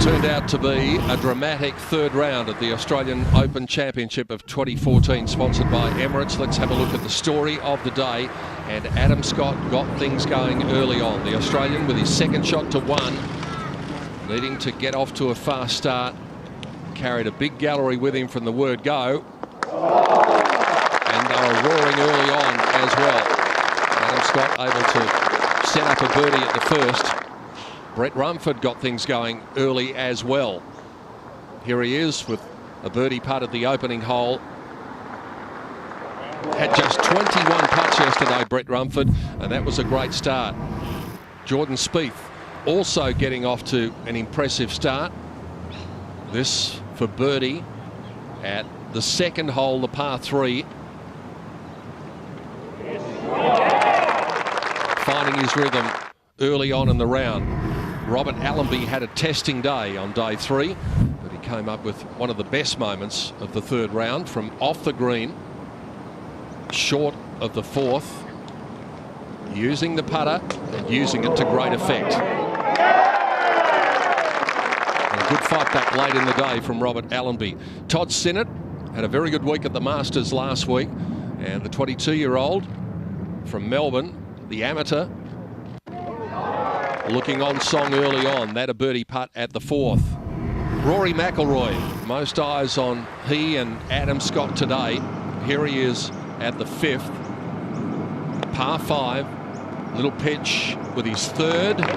Turned out to be a dramatic third round at the Australian Open Championship of 2014, sponsored by Emirates. Let's have a look at the story of the day. And Adam Scott got things going early on. The Australian with his second shot to one, needing to get off to a fast start. Carried a big gallery with him from the word go. And they were roaring early on as well. Adam Scott able to set up a birdie at the first. Brett Rumford got things going early as well. Here he is with a birdie putt at the opening hole. Had just 21 putts yesterday, Brett Rumford, and that was a great start. Jordan Spieth also getting off to an impressive start. This for birdie at the second hole, the par 3. Finding his rhythm early on in the round. Robert Allenby had a testing day on day 3, but he came up with one of the best moments of the third round from off the green, short of the fourth, using the putter and using it to great effect. And a good fight back late in the day from Robert Allenby. Todd Sinnott had a very good week at the Masters last week, and the 22-year-old from Melbourne, the amateur, looking on song early on. That a birdie putt at the fourth. Rory McIlroy, most eyes on he and Adam Scott today. Here he is at the fifth. Par 5. Little pitch with his third. Nearly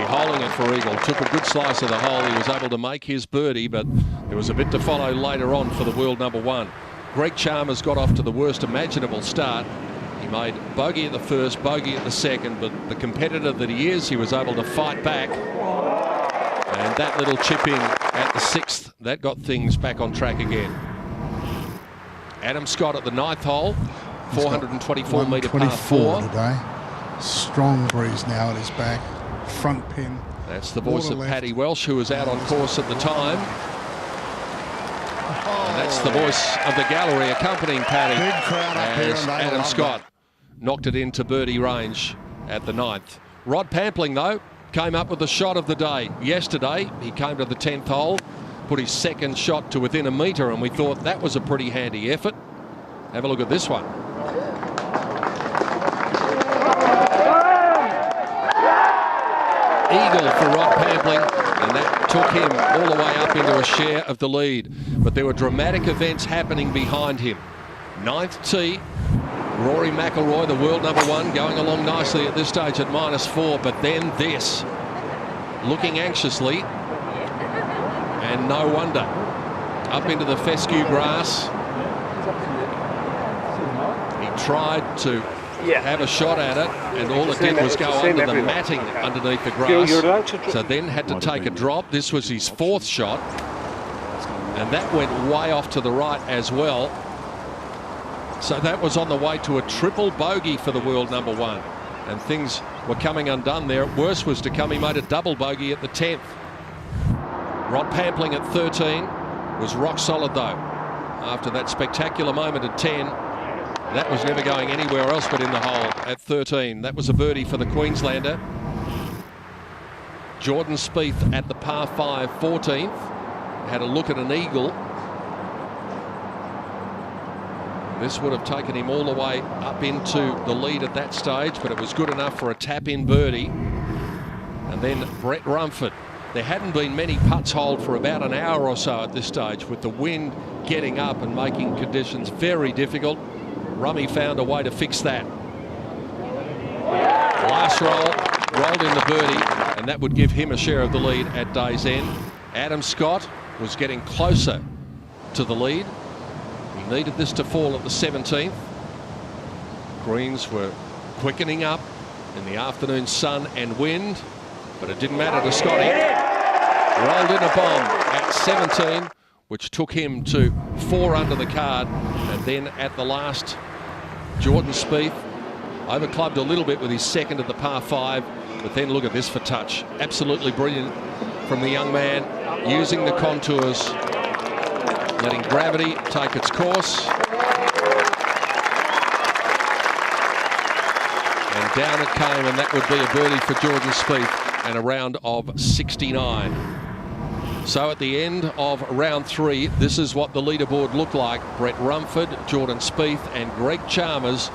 holing it for eagle. Took a good slice of the hole. He was able to make his birdie, but there was a bit to follow later on for the world number 1. Greg Chalmers got off to the worst imaginable start. He made bogey at the first, bogey at the second, but the competitor that he is, he was able to fight back. And that little chip in at the 6th, that got things back on track again. Adam Scott at the 9th hole, 424 metre par 4 today. Strong breeze now at his back, front pin. That's the voice of Paddy Welsh, who was out on course at the time. And that's the voice of the gallery accompanying Paddy. Big crowd up here, and Adam Scott knocked it into birdie range at the 9th. Rod Pampling, though, came up with the shot of the day. Yesterday, he came to the 10th hole, put his second shot to within a metre, and we thought that was a pretty handy effort. Have a look at this one. Eagle for Rod Pampling, and that took him all the way up into a share of the lead. But there were dramatic events happening behind him. 9th tee, Rory McIlroy, the world number 1, going along nicely at this stage at -4, but then this, looking anxiously, and no wonder, up into the fescue grass. He tried to have a shot at it, and all it did was go under the matting underneath the grass. So then had to take a drop. This was his 4th shot, and that went way off to the right as well. So that was on the way to a triple bogey for the world number 1, and things were coming undone there. Worse was to come. He made a double bogey at the 10th. Rod Pampling at 13 was rock solid though. After that spectacular moment at 10, that was never going anywhere else but in the hole at 13. That was a birdie for the Queenslander. Jordan Spieth at the par 5, 14th, had a look at an eagle. This would have taken him all the way up into the lead at that stage, but it was good enough for a tap-in birdie. And then Brett Rumford. There hadn't been many putts holed for about an hour or so at this stage, with the wind getting up and making conditions very difficult. Rummy found a way to fix that. Last roll, rolled in the birdie, and that would give him a share of the lead at day's end. Adam Scott was getting closer to the lead. He needed this to fall at the 17th. Greens were quickening up in the afternoon sun and wind, but it didn't matter to Scotty. Rolled in a bomb at 17, which took him to 4 under the card. And then at the last, Jordan Spieth overclubbed a little bit with his second at the par 5, but then look at this for touch. Absolutely brilliant from the young man, using the contours, letting gravity take its course, and And down it came, and that would be a birdie for Jordan Spieth and a round of 69. So at the end of round 3, this is what the leaderboard looked like. Brett Rumford, Jordan Spieth and Greg Chalmers,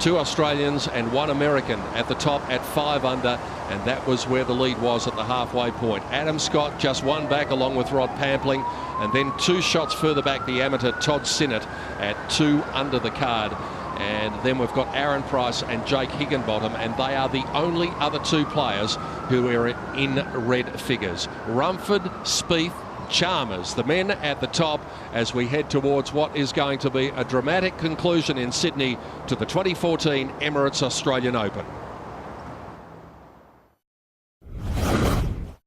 2 Australians and 1 American at the top at 5 under, and that was where the lead was at the halfway point. Adam Scott just 1 back along with Rod Pampling, and then 2 shots further back the amateur Todd Sinnott at 2 under the card. And then we've got Aaron Price and Jake Higginbottom, and they are the only other 2 players who are in red figures. Rumford, Spieth, Chalmers, the men at the top, as we head towards what is going to be a dramatic conclusion in Sydney to the 2014 Emirates Australian Open.